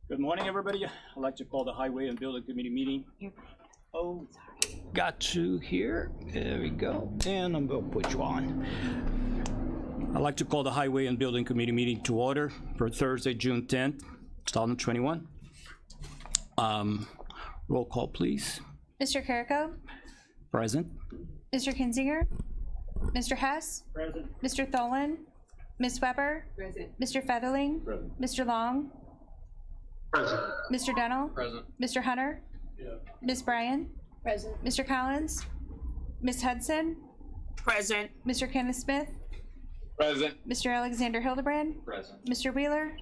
Good morning, everybody. I'd like to call the Highway and Building Committee meeting. Oh, got you here. There we go. And I'm going to put you on. I'd like to call the Highway and Building Committee meeting to order for Thursday, June 10th, 2021. Roll call, please. Mr. Carrico? Present. Mr. Kinzinger? Mr. Hess? Present. Mr. Tholen? Ms. Weber? Present. Mr. Featherling? Present. Mr. Long? Present. Mr. Dennell? Present. Mr. Hunter? Ms. Bryan? Present. Mr. Collins? Ms. Hudson? Present. Mr. Kenneth Smith? Present. Mr. Alexander Hildebrand? Present. Mr. Wheeler?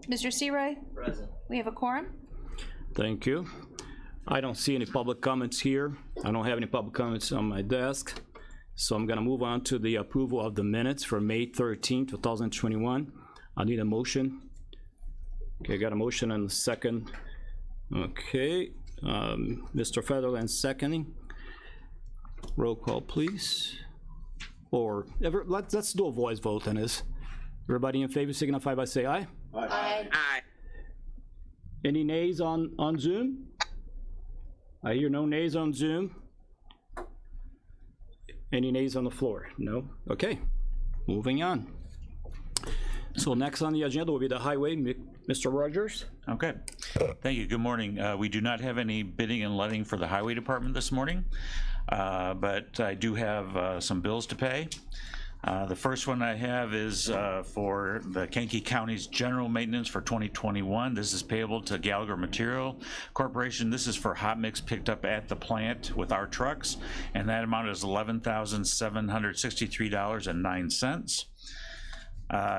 Mr. Seroy? Present. We have a quorum. Thank you. I don't see any public comments here. I don't have any public comments on my desk. So I'm going to move on to the approval of the minutes for May 13, 2021. I need a motion. Okay, got a motion and a second. Okay, Mr. Featherland seconding. Roll call, please. Or let's do a voice vote on this. Everybody in favor signify by say aye. Aye. Aye. Any nays on Zoom? I hear no nays on Zoom. Any nays on the floor? No? Okay, moving on. So next on the agenda will be the Highway, Mr. Rogers. Okay, thank you. Good morning. We do not have any bidding and letting for the Highway Department this morning, but I do have some bills to pay. The first one I have is for the Kankakee County's general maintenance for 2021. This is payable to Gallagher Material Corporation. This is for hot mix picked up at the plant with our trucks, and that amount is $11,763.09.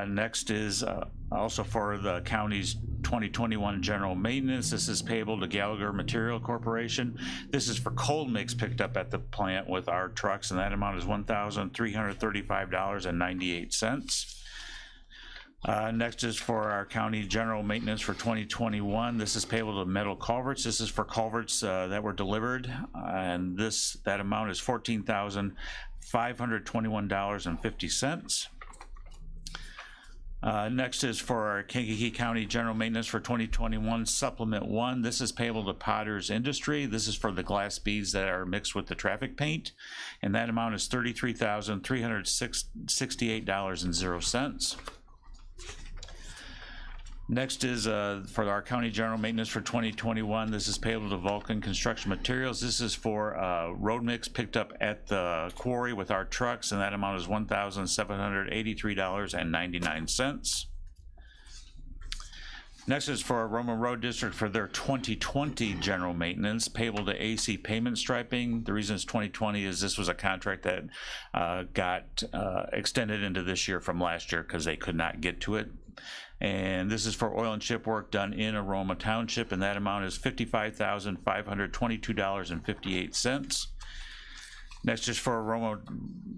Next is also for the county's 2021 general maintenance. This is payable to Gallagher Material Corporation. This is for cold mix picked up at the plant with our trucks, and that amount is $1,335.98. Next is for our county general maintenance for 2021. This is payable to Metal Culverts. This is for culverts that were delivered, and that amount is $14,521.50. Next is for our Kankakee County General Maintenance for 2021 Supplement 1. This is payable to Potter's Industry. This is for the glass beads that are mixed with the traffic paint, and that amount is $33,368.00. Next is for our county general maintenance for 2021. This is payable to Vulcan Construction Materials. This is for road mix picked up at the quarry with our trucks, and that amount is $1,783.99. Next is for Roma Road District for their 2020 general maintenance, payable to AC Payment Striping. The reason it's 2020 is this was a contract that got extended into this year from last year because they could not get to it. And this is for oil and chip work done in Aroma Township, and that amount is $55,522.58. Next is for Aroma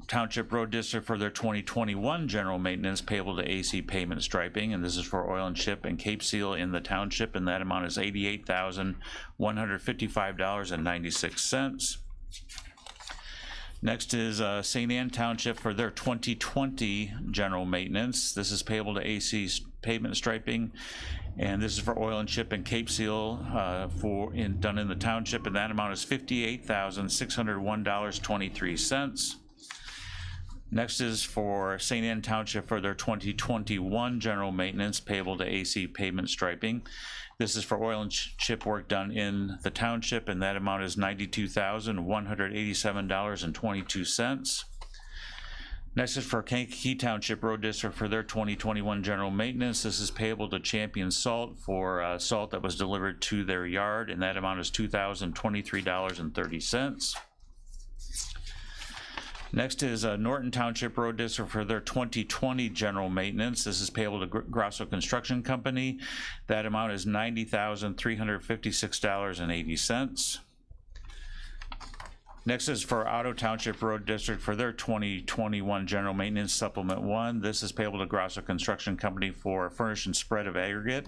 Township Road District for their 2021 general maintenance, payable to AC Payment Striping, and this is for oil and chip and Cape Seal in the township, and that amount is $88,155.96. Next is St. Anne Township for their 2020 general maintenance. This is payable to AC Pavement Striping, and this is for oil and chip and Cape Seal done in the township, and that amount is $58,601.23. Next is for St. Anne Township for their 2021 general maintenance, payable to AC Pavement Striping. This is for oil and chip work done in the township, and that amount is $92,187.22. Next is for Kankakee Township Road District for their 2021 general maintenance. This is payable to Champion Salt for salt that was delivered to their yard, and that amount is $2,023.30. Next is Norton Township Road District for their 2020 general maintenance. This is payable to Grosso Construction Company. That amount is $90,356.80. Next is for Otto Township Road District for their 2021 general maintenance supplement 1. This is payable to Grosso Construction Company for furnish and spread of aggregate,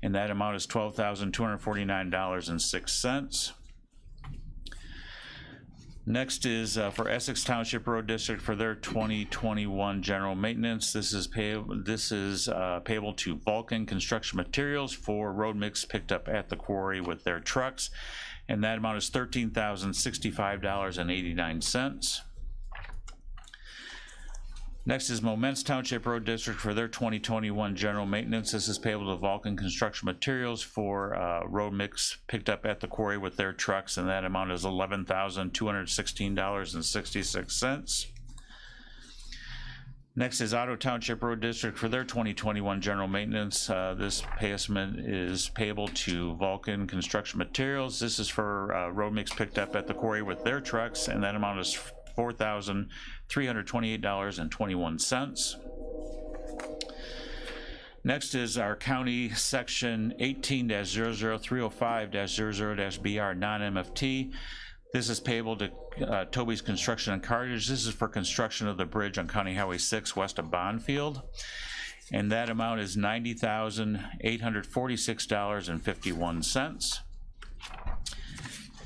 and that amount is $12,249.06. Next is for Essex Township Road District for their 2021 general maintenance. This is payable to Vulcan Construction Materials for road mix picked up at the quarry with their trucks, and that amount is $13,065.89. Next is Momence Township Road District for their 2021 general maintenance. This is payable to Vulcan Construction Materials for road mix picked up at the quarry with their trucks, and that amount is $11,216.66. Next is Otto Township Road District for their 2021 general maintenance. This payment is payable to Vulcan Construction Materials. This is for road mix picked up at the quarry with their trucks, and that amount is $4,328.21. Next is our county section 18-00305-00-BR non-MFT. This is payable to Toby's Construction and Cartage. This is for construction of the bridge on County Highway 6 west of Bondfield, and that amount is $90,846.51.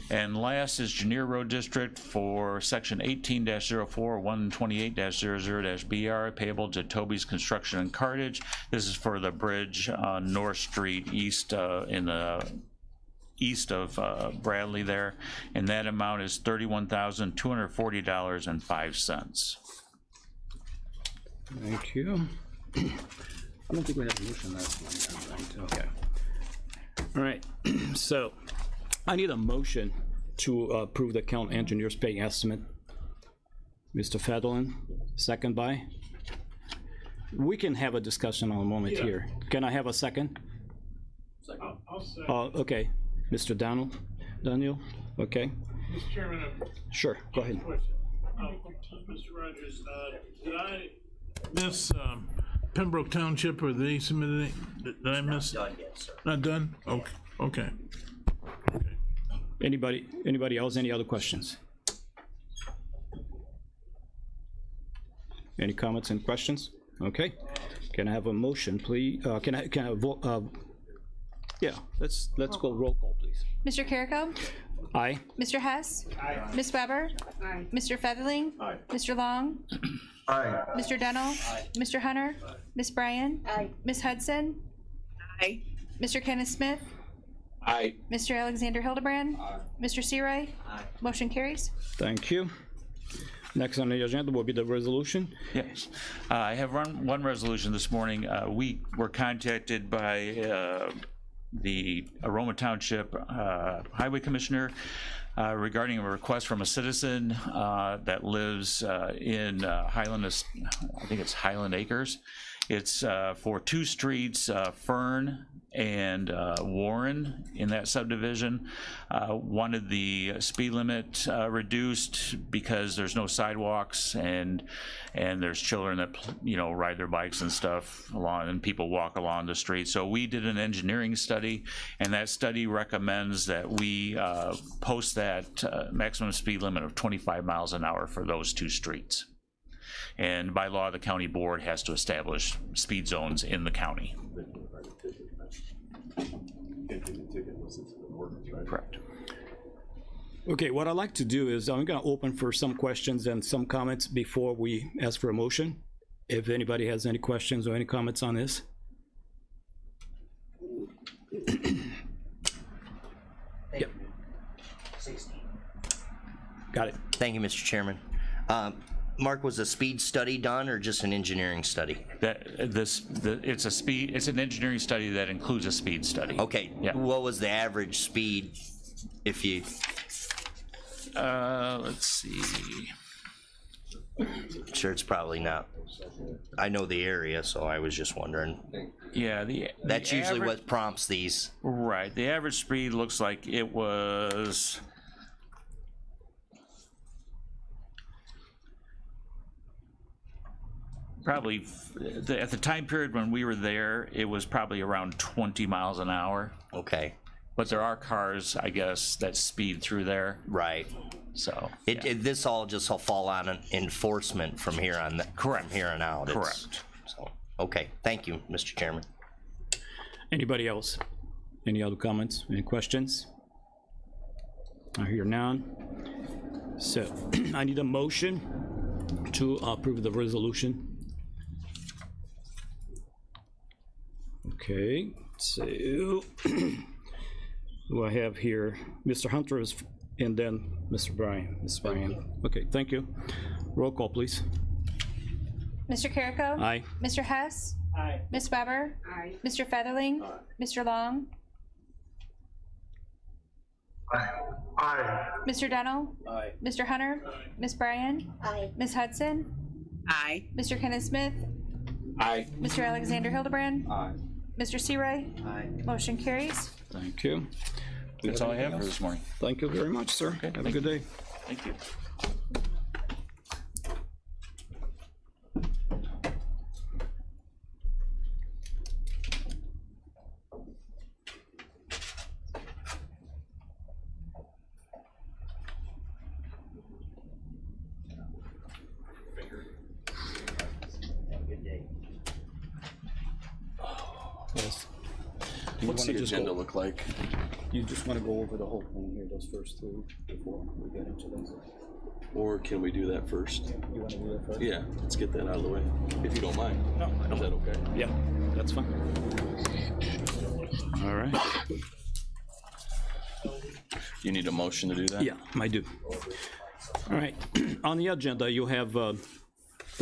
And last is Janier Road District for section 18-04-128-00-BR, payable to Toby's Construction and Cartage. This is for the bridge on North Street east in the east of Bradley there, and that amount is $31,240.05. Thank you. I don't think we had a motion last one. Okay. All right, so I need a motion to approve the county engineer's pay estimate. Mr. Federlin, second by? We can have a discussion on a moment here. Can I have a second? I'll say. Okay, Mr. Daniel, okay. Mr. Chairman, Sure, go ahead. question. Mr. Rogers, did I miss Pembroke Township, or they submitted it? Did I miss? Not done yet, sir. Not done? Okay, okay. Anybody else, any other questions? Any comments and questions? Okay, can I have a motion, please? Can I vote? Yeah, let's go roll call, please. Mr. Carrico? Aye. Mr. Hess? Ms. Weber? Mr. Featherling? Mr. Long? Mr. Dennell? Mr. Hunter? Ms. Bryan? Ms. Hudson? Aye. Mr. Kenneth Smith? Aye. Mr. Alexander Hildebrand? Mr. Searay? Motion carries. Thank you. Next on the agenda will be the resolution. Yes, I have one resolution this morning. We were contacted by the Aroma Township Highway Commissioner regarding a request from a citizen that lives in Highland, I think it's Highland Acres. It's for two streets, Fern and Warren in that subdivision. Wanted the speed limit reduced because there's no sidewalks and there's children that ride their bikes and stuff along, and people walk along the street. So we did an engineering study, and that study recommends that we post that maximum speed limit of 25 miles an hour for those two streets. And by law, the county board has to establish speed zones in the county. Correct. Okay, what I'd like to do is I'm going to open for some questions and some comments before we ask for a motion. If anybody has any questions or any comments on this. Yep. 16. Got it. Thank you, Mr. Chairman. Mark, was a speed study done or just an engineering study? It's an engineering study that includes a speed study. Okay. Yeah. What was the average speed if you? Let's see. Sure, it's probably not. I know the area, so I was just wondering. Yeah, That's usually what prompts these. Right. The average speed looks like it was. Probably at the time period when we were there, it was probably around 20 miles an hour. Okay. But there are cars, I guess, that speed through there. Right. So this all just will fall on an enforcement from here on. Correct. From here on out. Correct. So okay. Thank you, Mr. Chairman. Anybody else? Any other comments? Any questions? I hear none. So I need a motion to approve the resolution. Okay, so who I have here, Mr. Hunter is, and then Mr. Bryan. Ms. Bryan. Okay, thank you. Roll call, please. Mr. Carrico? Aye. Mr. Hess? Aye. Ms. Weber? Aye. Mr. Featherling? Mr. Long? Aye. Mr. Dennell? Aye. Mr. Hunter? Ms. Bryan? Aye. Ms. Hudson? Aye. Mr. Kenneth Smith? Aye. Mr. Alexander Hildebrand? Aye. Mr. Searay? Aye. Motion carries. Thank you. That's all I have for this morning. Thank you very much, sir. Have a good day. Thank you. Yes. What's the agenda look like? You just want to go over the whole thing here, those first three, before we get into those. Or can we do that first? You want to do that first? Yeah, let's get that out of the way, if you don't mind. No, I Is that okay? Yeah, that's fine. All right. You need a motion to do that? Yeah, I do. All right. On the agenda, you have the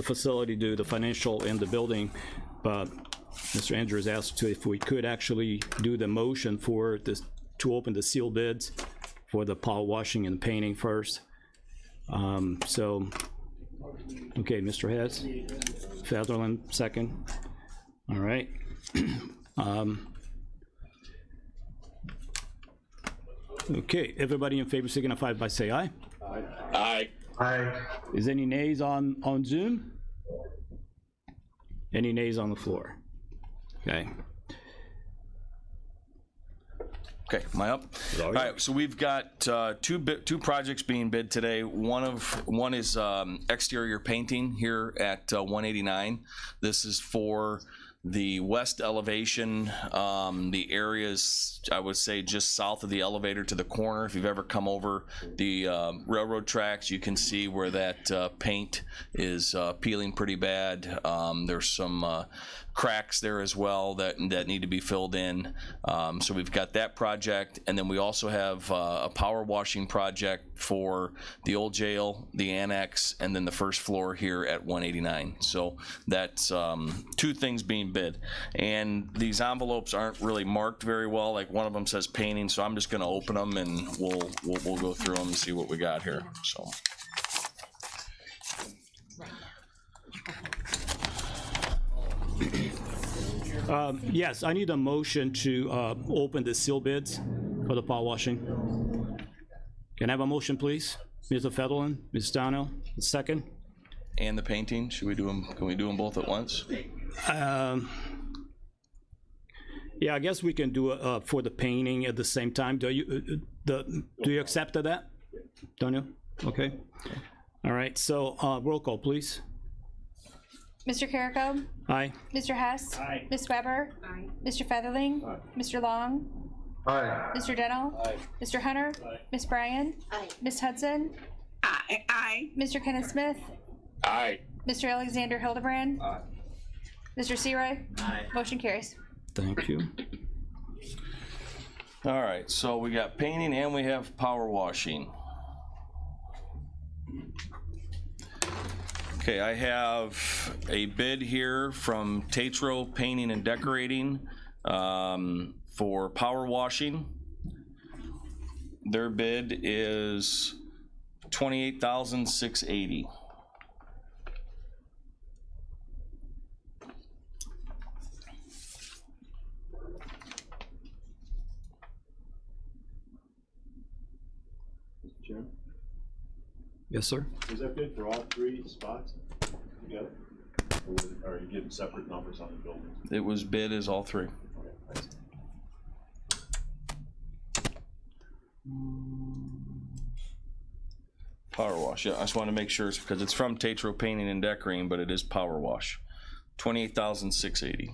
facility do the financial and the building, but Mr. Andrews asked if we could actually do the motion for this, to open the seal bids for the power washing and painting first. So, okay, Mr. Hess, Featherland, second. All right. Okay, everybody in favor signify by say aye. Aye. Aye. Is any nays on Zoom? Any nays on the floor? Okay. Okay, am I up? All right, so we've got two projects being bid today. One is exterior painting here at 189. This is for the west elevation, the areas, I would say, just south of the elevator to the corner. If you've ever come over the railroad tracks, you can see where that paint is peeling pretty bad. There's some cracks there as well that need to be filled in. So we've got that project, and then we also have a power washing project for the old jail, the annex, and then the first floor here at 189. So that's two things being bid, and these envelopes aren't really marked very well. Like one of them says painting, so I'm just going to open them and we'll go through them and see what we got here. So. Yes, I need a motion to open the seal bids for the power washing. Can I have a motion, please? Mr. Featherland, Ms. Donnell, second. And the painting, should we do them? Can we do them both at once? Yeah, I guess we can do it for the painting at the same time. Do you accept that? Daniel? Okay. All right. So roll call, please. Mr. Carrico? Aye. Mr. Hess? Aye. Ms. Weber? Aye. Mr. Featherling? Mr. Long? Aye. Mr. Dennell? Mr. Hunter? Ms. Bryan? Aye. Ms. Hudson? Aye. Aye. Mr. Kenneth Smith? Aye. Mr. Alexander Hildebrand? Mr. Searay? Motion carries. Thank you. All right, so we got painting and we have power washing. Okay, I have a bid here from Tatro Painting and Decorating for power washing. Their bid is $28,680. Yes, sir. Was that bid for all three spots together? Or are you getting separate numbers on the building? It was bid as all three. Power wash, yeah, I just want to make sure, it's because it's from Tatro Painting and Decorating, but it is power wash. $28,680.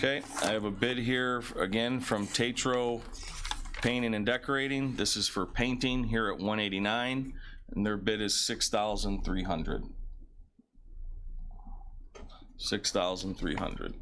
Okay, I have a bid here, again, from Tatro Painting and Decorating. This is for painting here at 189, and their bid is $6,300. $6,300.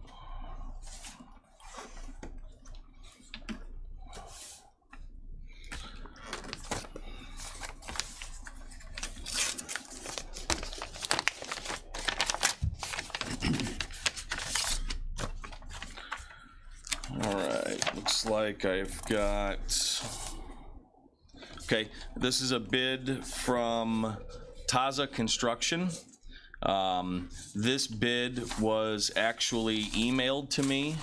All right, looks like I've got, okay, this is a bid from Taza Construction. This bid was actually emailed to me.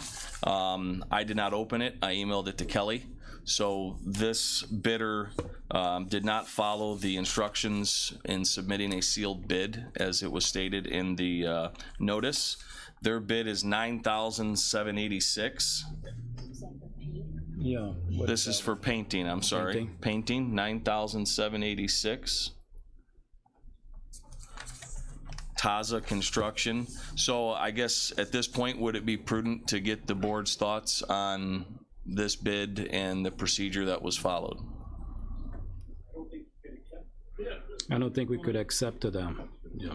I did not open it, I emailed it to Kelly. So this bidder did not follow the instructions in submitting a sealed bid as it was stated in the notice. Their bid is $9,786. Yeah. This is for painting, I'm sorry. Painting, $9,786. Taza Construction. So I guess at this point, would it be prudent to get the board's thoughts on this bid and the procedure that was followed? I don't think we could accept them. Yeah.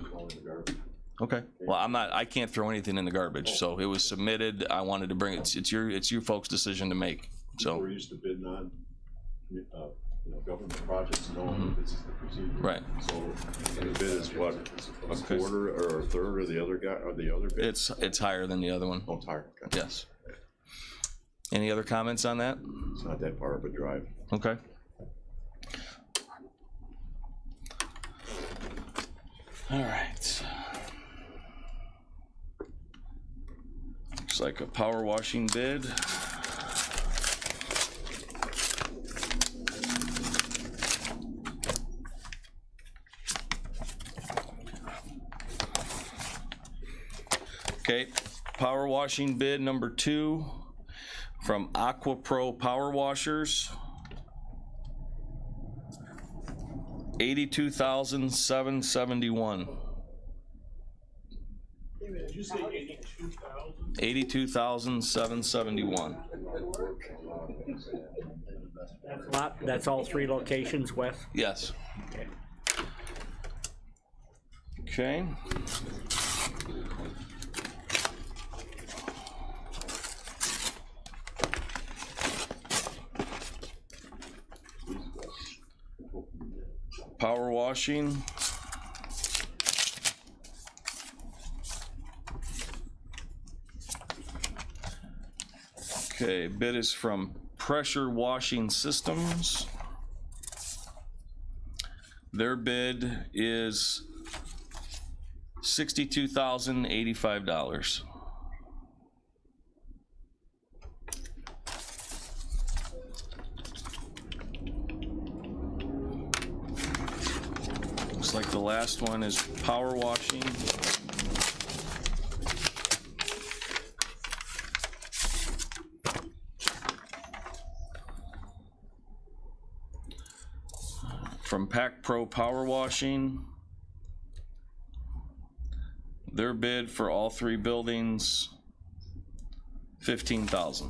Okay. Well, I can't throw anything in the garbage. So it was submitted. I wanted to bring it. It's your folks' decision to make. So we're used to bidding on, government projects, knowing this is the procedure. Right. So the bid is what, a quarter or a third of the other guy, or the other bid? it's higher than the other one. Oh, it's higher. Okay. Yes. Any other comments on that? It's not that far of a drive. Okay. All right. Looks like a power washing bid. Okay, power washing bid number 2 from Aqua Pro Power Washers. $82,771. Did you say 82,000? $82,771. That's all 3 locations, Wes? Yes. Okay. Power washing. Okay, bid is from Pressure Washing Systems. Their bid is $62,085. Looks like the last one is power washing. From Pac Pro Power Washing. Their bid for all 3 buildings, $15,000.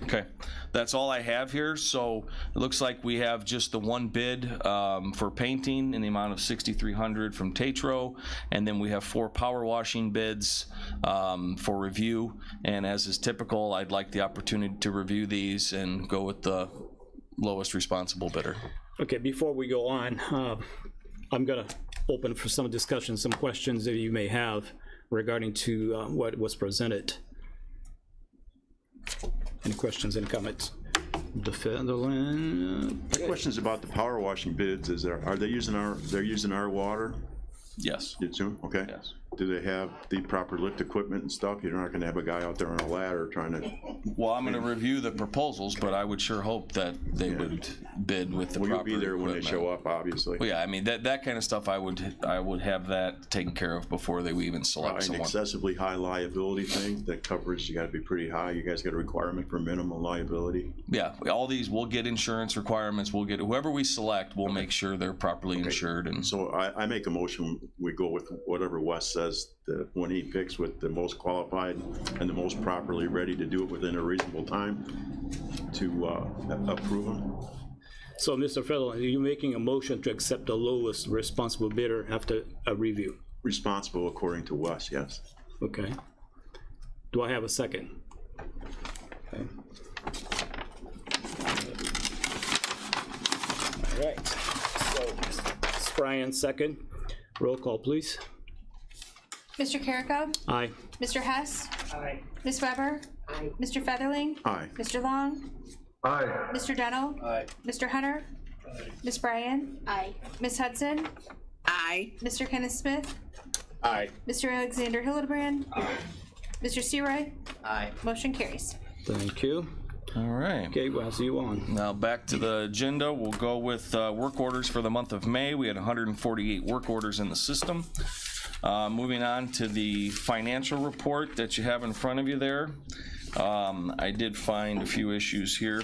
Okay, that's all I have here. So it looks like we have just the one bid for painting in the amount of $6,300 from Tatro, and then we have 4 power washing bids for review. And as is typical, I'd like the opportunity to review these and go with the lowest responsible bidder. Okay, before we go on, I'm gonna open for some discussion, some questions that you may have regarding to what was presented. Any questions, any comments? My question's about the power washing bids. Are they using they're using our water? Yes. Did soon? Okay. Yes. Do they have the proper lift equipment and stuff? You're not gonna have a guy out there on a ladder trying to, Well, I'm gonna review the proposals, but I would sure hope that they would bid with the well, you'll proper be there when they equipment. show up, obviously. Well, yeah, I mean, that kind of stuff, I would have that taken care of before they would even select An someone. excessively high liability thing, the coverage, you gotta be pretty high. You guys got a requirement for minimum liability? Yeah, all these, we'll get insurance requirements, we'll get, whoever we select, we'll make sure they're properly insured and. So I make a motion, we go with whatever Wes says, that when he picks with the most qualified and the most properly ready to do it within a reasonable time, to approve them. So, Mr. Federland, are you making a motion to accept the lowest responsible bidder after a review? Responsible according to Wes, yes. Okay. Do I have a second? Okay. All right. So, Brian, second. Roll call, please. Mr. Carrico? Aye. Mr. Hess? Aye. Ms. Weber? Aye. Mr. Featherling? Aye. Mr. Long? Aye. Mr. Dennell? Aye. Mr. Hunter? Ms. Bryan? Aye. Ms. Hudson? Aye. Mr. Kenneth Smith? Aye. Mr. Alexander Hildebrand? Mr. Searoy? Aye. Motion carries. Thank you. All right. Okay, Wes, you on. Now back to the agenda. We'll go with work orders for the month of May. We had 148 work orders in the system. Moving on to the financial report that you have in front of you there. I did find a few issues here.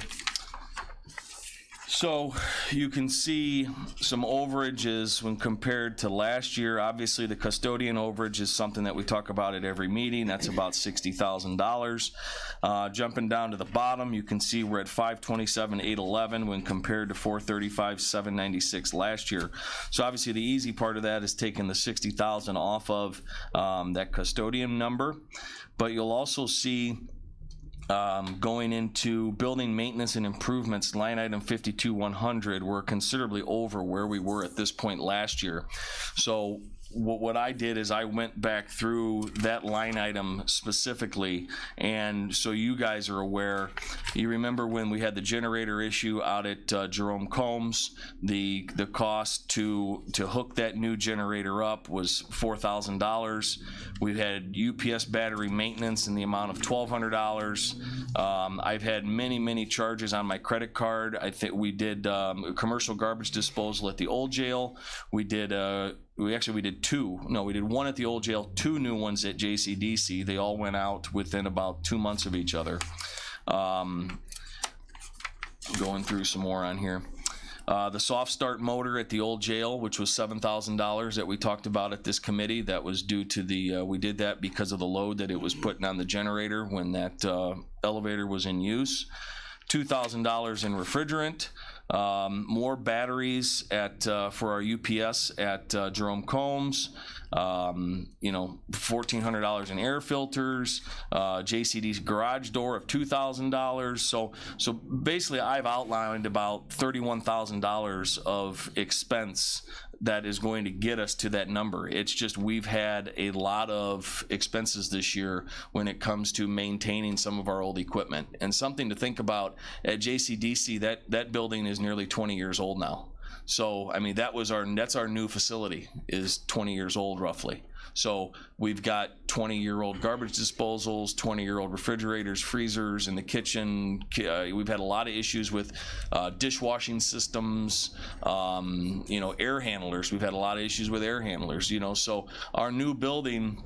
So you can see some overages when compared to last year. Obviously, the custodian overage is something that we talk about at every meeting. That's about $60,000. Jumping down to the bottom, you can see we're at $527,811 when compared to $435,796 last year. So obviously, the easy part of that is taking the $60,000 off of that custodian number. But you'll also see going into building maintenance and improvements, line item 52-100, we're considerably over where we were at this point last year. So what I did is I went back through that line item specifically, and so you guys are aware. You remember when we had the generator issue out at Jerome Combs, the cost to hook that new generator up was $4,000. We've had UPS battery maintenance in the amount of $1,200. I've had many charges on my credit card. I think we did commercial garbage disposal at the old jail. We did two. No, we did one at the old jail, two new ones at Jcdc. They all went out within about 2 months of each other. Going through some more on here. The soft start motor at the old jail, which was $7,000 that we talked about at this committee, that was due to the, we did that because of the load that it was putting on the generator when that elevator was in use. $2,000 in refrigerant. More batteries at for our UPS at Jerome Combs. $1,400 in air filters. Jcdc garage door of $2,000. So basically, I've outlined about $31,000 of expense that is going to get us to that number. It's just we've had a lot of expenses this year when it comes to maintaining some of our old equipment. And something to think about at Jcdc, that building is nearly 20 years old now. So I mean, that's our new facility, is 20 years old roughly. So we've got 20-year-old garbage disposals, 20-year-old refrigerators, freezers in the kitchen. We've had a lot of issues with dishwashing systems, air handlers. We've had a lot of issues with air handlers, so our new building,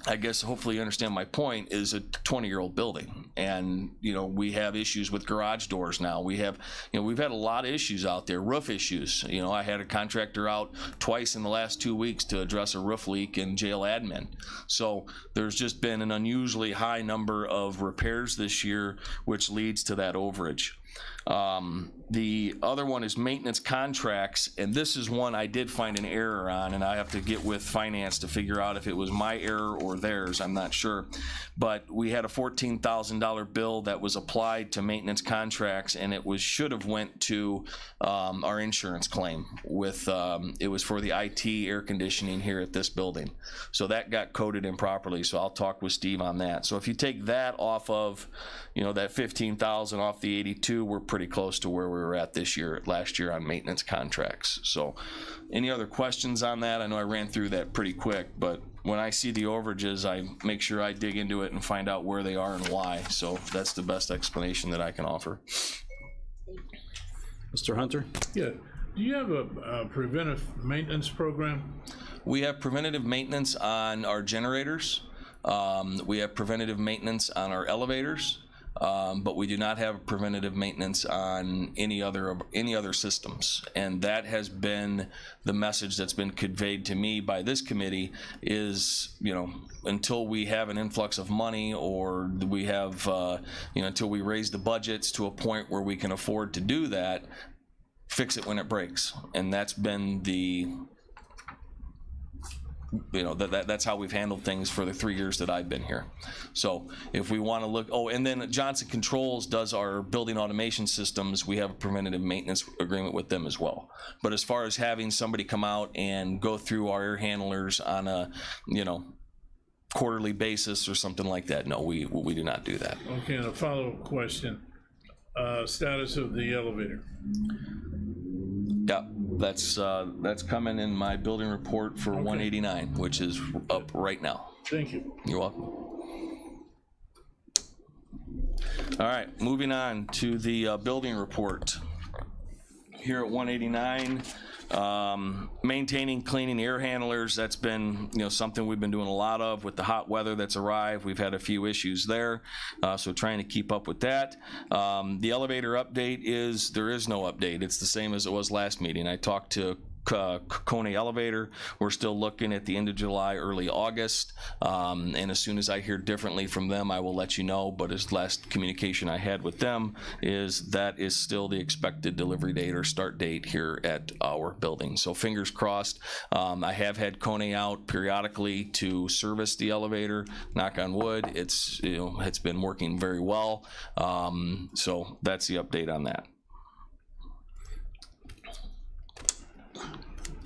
I guess hopefully you understand my point, is a 20-year-old building. And, we have issues with garage doors now. We have, we've had a lot of issues out there, roof issues. I had a contractor out twice in the last 2 weeks to address a roof leak in jail admin. So there's just been an unusually high number of repairs this year, which leads to that overage. The other one is maintenance contracts, and this is one I did find an error on, and I have to get with finance to figure out if it was my error or theirs. I'm not sure, but we had a $14,000 bill that was applied to maintenance contracts, and it should have went to our insurance claim. With it was for the IT air conditioning here at this building, so that got coded improperly. So I'll talk with Steve on that. So if you take that off of, that $15,000 off the 82. 2022, we're pretty close to where we were at last year on maintenance contracts. So any other questions on that? I know I ran through that pretty quick, but when I see the overages, I make sure I dig into it and find out where they are and why. So that's the best explanation that I can offer. Mr. Hunter? Yeah, do you have a preventive maintenance program? We have preventative maintenance on our generators. We have preventative maintenance on our elevators. But we do not have preventative maintenance on any other systems, and that has been the message that's been conveyed to me by this committee is, until we have an influx of money, or we have, until we raise the budgets to a point where we can afford to do that, fix it when it breaks. And that's been the that's how we've handled things for the 3 years that I've been here. So if we want to look, and then Johnson Controls does our building automation systems. We have a preventative maintenance agreement with them as well. But as far as having somebody come out and go through our air handlers on a, quarterly basis or something like that, no, we do not do that. Okay, and a follow-up question, status of the elevator. Yeah, that's coming in my building report for 189, which is up right now. Thank you. You're welcome. All right, moving on to the building report. Here at 189, maintaining, cleaning air handlers, that's been something we've been doing a lot of with the hot weather that's arrived. We've had a few issues there, so trying to keep up with that. The elevator update there is no update. It's the same as it was last meeting. I talked to Kone Elevator. We're still looking at the end of July, early August, and as soon as I hear differently from them, I will let you know. But as last communication I had with them that is still the expected delivery date or start date here at our building. So fingers crossed. I have had Kone out periodically to service the elevator. Knock on wood, it's been working very well. So that's the update on that.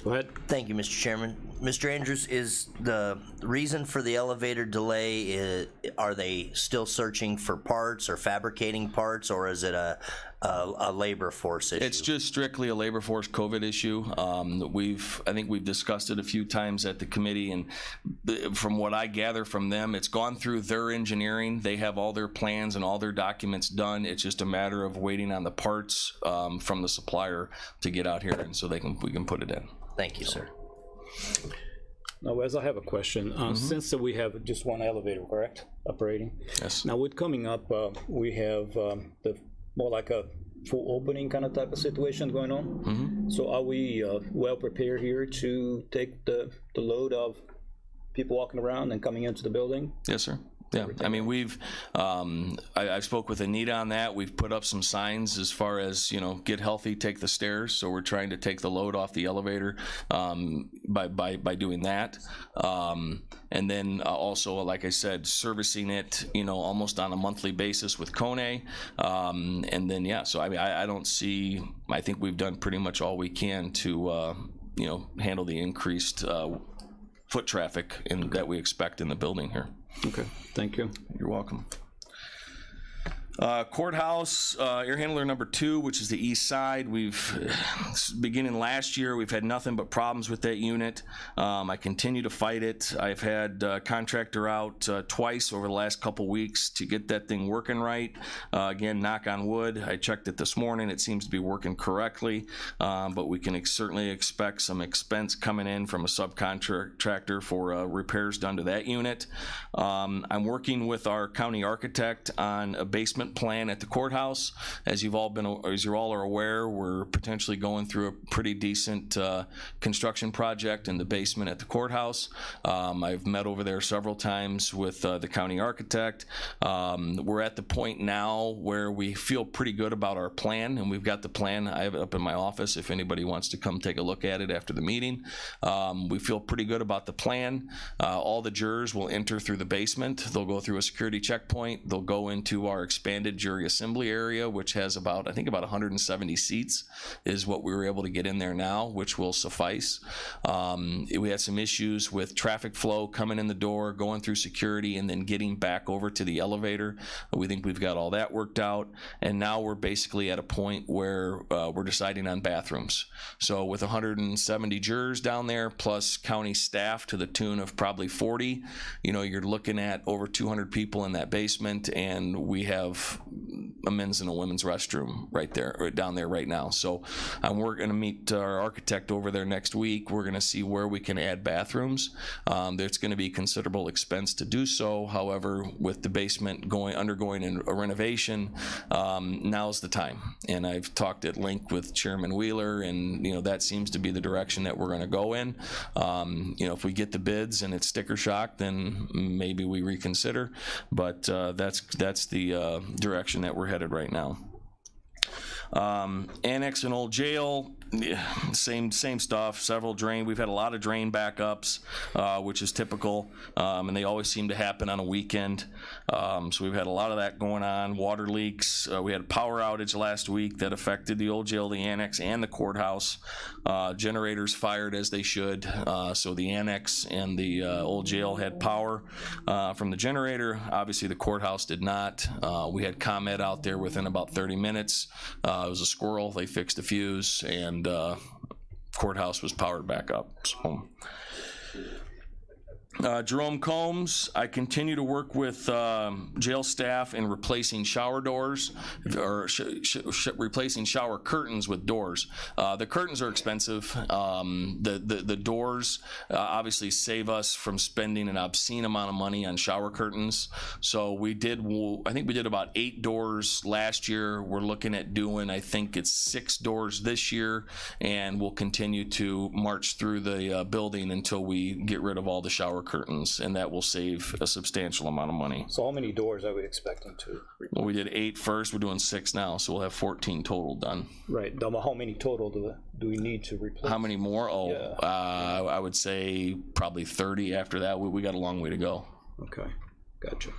Go ahead. Thank you, Mr. Chairman. Mr. Andrews, is the reason for the elevator delay, are they still searching for parts or fabricating parts, or is it a labor force issue? It's just strictly a labor force COVID issue. I think we've discussed it a few times at the committee, and from what I gather from them, it's gone through their engineering. They have all their plans and all their documents done. It's just a matter of waiting on the parts from the supplier to get out here, and so we can put it in. Thank you, sir. Now, Wes, I have a question. Since we have just one elevator, correct, operating? Yes. Now, with coming up, we have the more like a full opening kind of type of situation going on. So are we well prepared here to take the load of people walking around and coming into the building? Yes, sir. Yeah, I mean, I spoke with Anita on that. We've put up some signs as far as, get healthy, take the stairs. So we're trying to take the load off the elevator by doing that. And then also, like I said, servicing it, almost on a monthly basis with Kone. And then, yeah, so I mean, I think we've done pretty much all we can to, handle the increased foot traffic that we expect in the building here. Okay, thank you. You're welcome. Courthouse, air handler number 2, which is the east side. Beginning last year, we've had nothing but problems with that unit. I continue to fight it. I've had contractor out twice over the last couple weeks to get that thing working right. Again, knock on wood. I checked it this morning. It seems to be working correctly, but we can certainly expect some expense coming in from a subcontractor for repairs done to that unit. I'm working with our county architect on a basement plan at the courthouse. As you all are aware, we're potentially going through a pretty decent construction project in the basement at the courthouse. I've met over there several times with the county architect. We're at the point now where we feel pretty good about our plan, and we've got the plan. I have it up in my office if anybody wants to come take a look at it after the meeting. We feel pretty good about the plan. All the jurors will enter through the basement. They'll go through a security checkpoint. They'll go into our expanded expanded jury assembly area, which has about, I think about 170 seats is what we were able to get in there now, which will suffice. We had some issues with traffic flow coming in the door, going through security, and then getting back over to the elevator. We think we've got all that worked out, and now we're basically at a point where we're deciding on bathrooms. So with 170 jurors down there, plus county staff to the tune of probably 40, you know, you're looking at over 200 people in that basement, and we have a men's and a women's restroom right there, or down there right now. So we're going to meet our architect over there next week. We're going to see where we can add bathrooms. There's going to be considerable expense to do so. However, with the basement undergoing a renovation, now's the time. And I've talked at length with Chairman Wheeler, and you know, that seems to be the direction that we're going to go in. You know, if we get the bids and it's sticker shock, then maybe we reconsider. But that's the direction that we're headed right now. Annex and old jail, same stuff. Several drain. We've had a lot of drain backups, which is typical, and they always seem to happen on a weekend. So we've had a lot of that going on. Water leaks. We had a power outage last week that affected the old jail, the annex, and the courthouse. Generators fired as they should. So the annex and the old jail had power from the generator. Obviously, the courthouse did not. We had ComEd out there within about 30 minutes. It was a squirrel. They fixed the fuse, and courthouse was powered back up. So. Jerome Combs, I continue to work with jail staff in replacing shower doors, or replacing shower curtains with doors. The curtains are expensive. The doors obviously save us from spending an obscene amount of money on shower curtains. So I think we did about 8 doors last year. We're looking at doing, I think it's 6 doors this year, and we'll continue to march through the building until we get rid of all the shower curtains, and that will save a substantial amount of money. So how many doors are we expecting to replace? Well, we did 8 first, we're doing 6 now, so we'll have 14 total done. Right. How many total do we need to replace? How many more? Oh, yeah. I would say probably 30 after that. We got a long way to go. Okay, gotcha.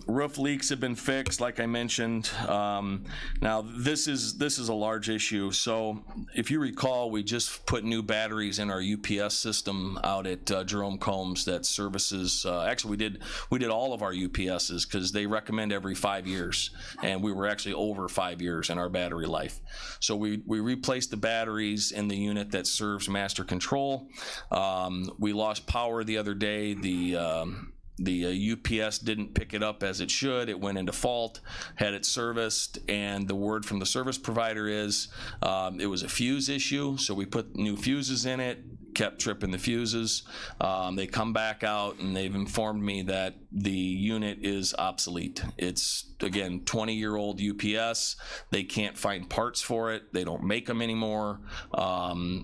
Roof leaks have been fixed, like I mentioned. Now this is a large issue. So if you recall, we just put new batteries in our UPS system out at Jerome Combs that services. Actually, we did all of our UPSs because they recommend every 5 years, and we were actually over 5 years in our battery life. So we replaced the batteries in the unit that serves master control. We lost power the other day. The UPS didn't pick it up as it should. It went into fault, had it serviced, and the word from the service provider is it was a fuse issue, so we put new fuses in it, kept tripping the fuses. They come back out, and they've informed me that the unit is obsolete. It's, again, 20-year-old UPS. They can't find parts for it. They don't make them anymore.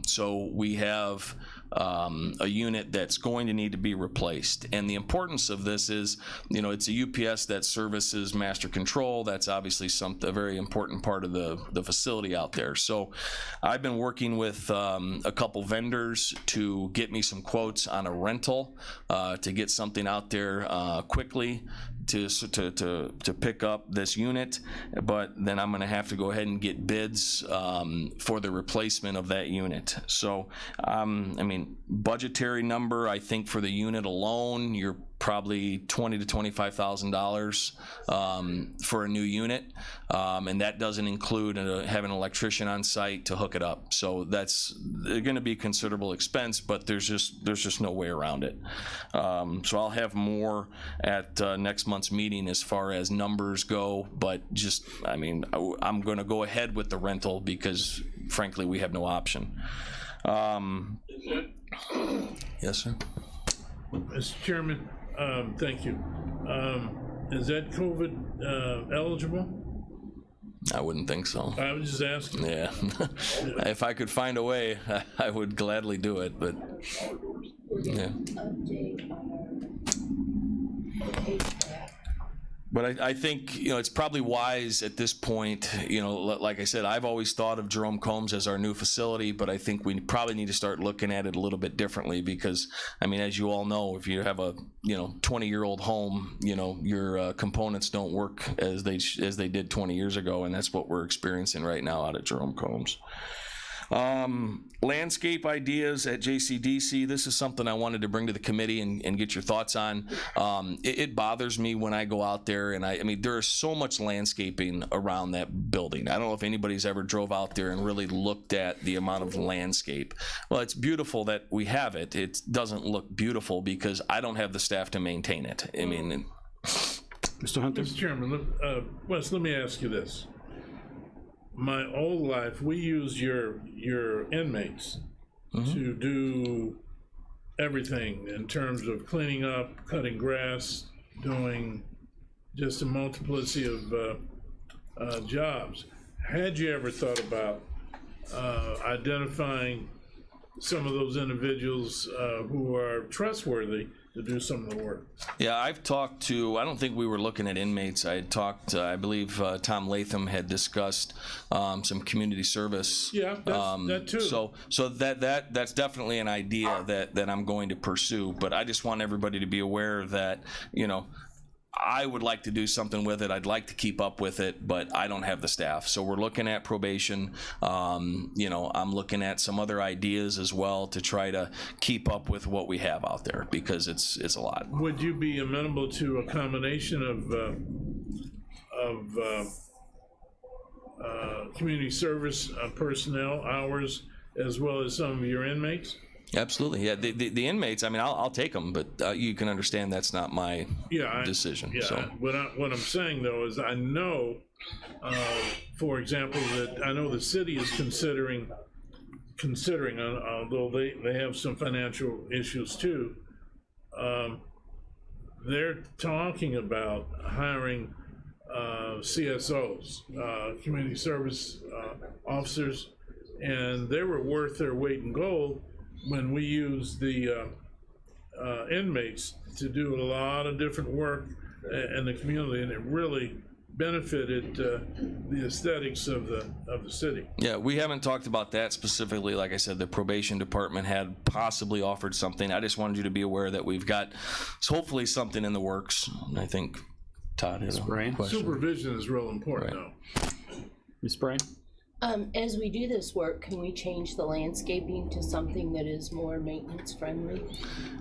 So we have a unit that's going to need to be replaced. And the importance of this is, you know, it's a UPS that services master control. That's obviously a very important part of the facility out there. So I've been working with a couple vendors to get me some quotes on a rental to get something out there quickly to pick up this unit, but then I'm going to have to go ahead and get bids for the replacement of that unit. So I mean, budgetary number, I think for the unit alone, you're probably $20,000 to $25,000 for a new unit, and that doesn't include having an electrician on site to hook it up. So that's going to be considerable expense, but there's just no way around it. So I'll have more at next month's meeting as far as numbers go, but just, I mean, I'm going to go ahead with the rental because frankly we have no option. Yes, sir. Mr. Chairman, thank you. Is that COVID eligible? I wouldn't think so. I was just asking. Yeah. If I could find a way, I would gladly do it, but yeah. But I think, it's probably wise at this point, like I said, I've always thought of Jerome Combs as our new facility, but I think we probably need to start looking at it a little bit differently because, as you all know, if you have a, 20-year-old home, your components don't work as they did 20 years ago, and that's what we're experiencing right now out at Jerome Combs. Landscape ideas at JCDC. This is something I wanted to bring to the committee and get your thoughts on. It bothers me when I go out there, and there is so much landscaping around that building. I don't know if anybody's ever drove out there and really looked at the amount of landscape. Well, it's beautiful that we have it. It doesn't look beautiful because I don't have the staff to maintain it. Mr. Hunter? Mr. Chairman, Wes, let me ask you this. My old life, we used your inmates to do everything in terms of cleaning up, cutting grass, doing just a multiplicity of jobs. Had you ever thought about identifying some of those individuals who are trustworthy to do some of the work? Yeah, I've talked to, I don't think we were looking at inmates. I had talked, I believe Tom Latham had discussed some community service. Yeah, that too. So that's definitely an idea that I'm going to pursue, but I just want everybody to be aware that, I would like to do something with it. I'd like to keep up with it, but I don't have the staff. So we're looking at probation. I'm looking at some other ideas as well to try to keep up with what we have out there because it's a lot. Would you be amenable to a combination of community service personnel hours as well as some of your inmates? Absolutely, yeah. The inmates, I'll take them, but you can understand that's not my decision. Yeah, so. What I'm saying though is I know, for example, that I know the city is considering, although they have some financial issues too, they're talking about hiring CSOs, community service officers, and they were worth their weight in gold when we used the inmates to do a lot of different work in the community, and it really benefited the aesthetics of the city. Yeah, we haven't talked about that specifically. Like I said, the probation department had possibly offered something. I just wanted you to be aware that we've got hopefully something in the works. And I think Todd has a question. Supervision is real important, though. Ms. Bryan? As we do this work, can we change the landscaping to something that is more maintenance friendly?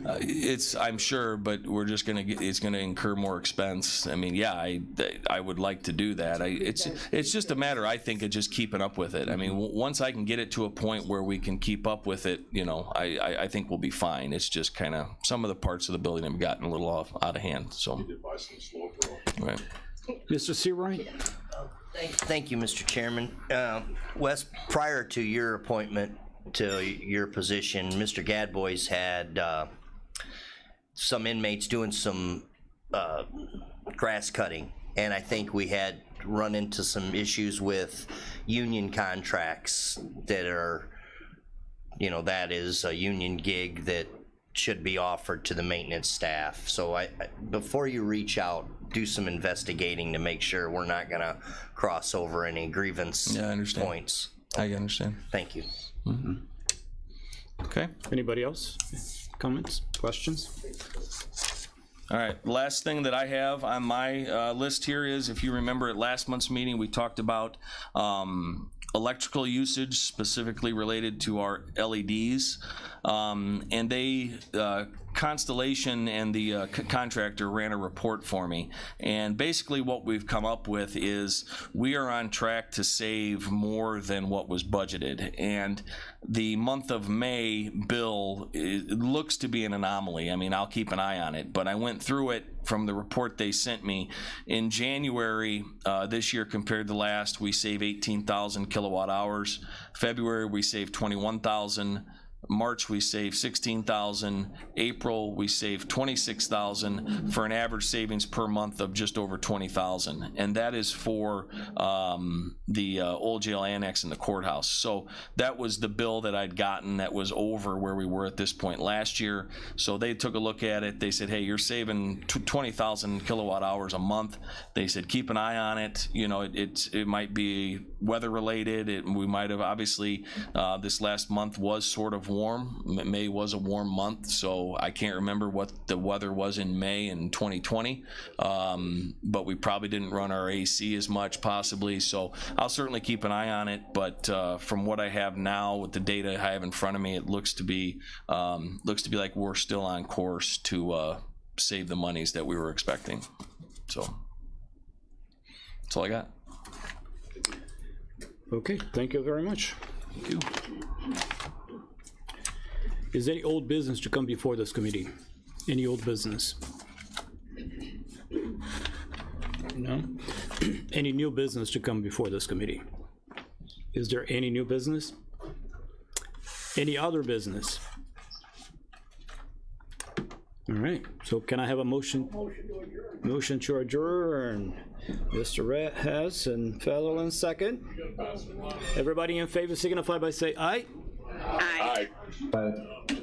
I'm sure, but we're just it's gonna incur more expense. I would like to do that. It's just a matter, I think, of just keeping up with it. Once I can get it to a point where we can keep up with it, I think we'll be fine. It's just kind of some of the parts of the building have gotten a little out of hand. So, right. Mr. Seabright? Thank you, Mr. Chairman. Wes, prior to your appointment to your position, Mr. Gadboys had some inmates doing some grass cutting, and I think we had run into some issues with union contracts that are, that is a union gig that should be offered to the maintenance staff. So before you reach out, do some investigating to make sure we're not gonna cross over any grievance points. I understand. Thank you. Mm-hmm. Okay. Anybody else? Comments, questions? All right, last thing that I have on my list here is, if you remember at last month's meeting, we talked about electrical usage specifically related to our LEDs, and they Constellation and the contractor ran a report for me, and basically what we've come up with is we are on track to save more than what was budgeted, and the month of May bill, it looks to be an anomaly. I'll keep an eye on it, but I went through it from the report they sent me. In January this year compared to last, we save 18,000 kilowatt hours. February we saved 21,000. March, we saved $16,000. April, we saved $26,000 for an average savings per month of just over $20,000. And that is for the old jail annex and the courthouse. So that was the bill that I'd gotten that was over where we were at this point last year. So they took a look at it. They said, hey, you're saving 20,000 kilowatt hours a month. They said, keep an eye on it. You know, it might be weather related. We might have, obviously, this last month was sort of warm. May was a warm month, so I can't remember what the weather was in May in 2020, but we probably didn't run our AC as much, possibly, so I'll certainly keep an eye on it, but from what I have now with the data I have in front of me, it looks to be like we're still on course to save the monies that we were expecting. So that's all I got. Okay, thank you very much. Thank you. Is there any old business to come before this committee? Any old business? No? Any new business to come before this committee? Is there any new business? Any other business? All right, so can I have a motion? Motion to adjourn. Mr. Hess and Fetherlin second. Everybody in favor signify by say aye. Aye. Aye.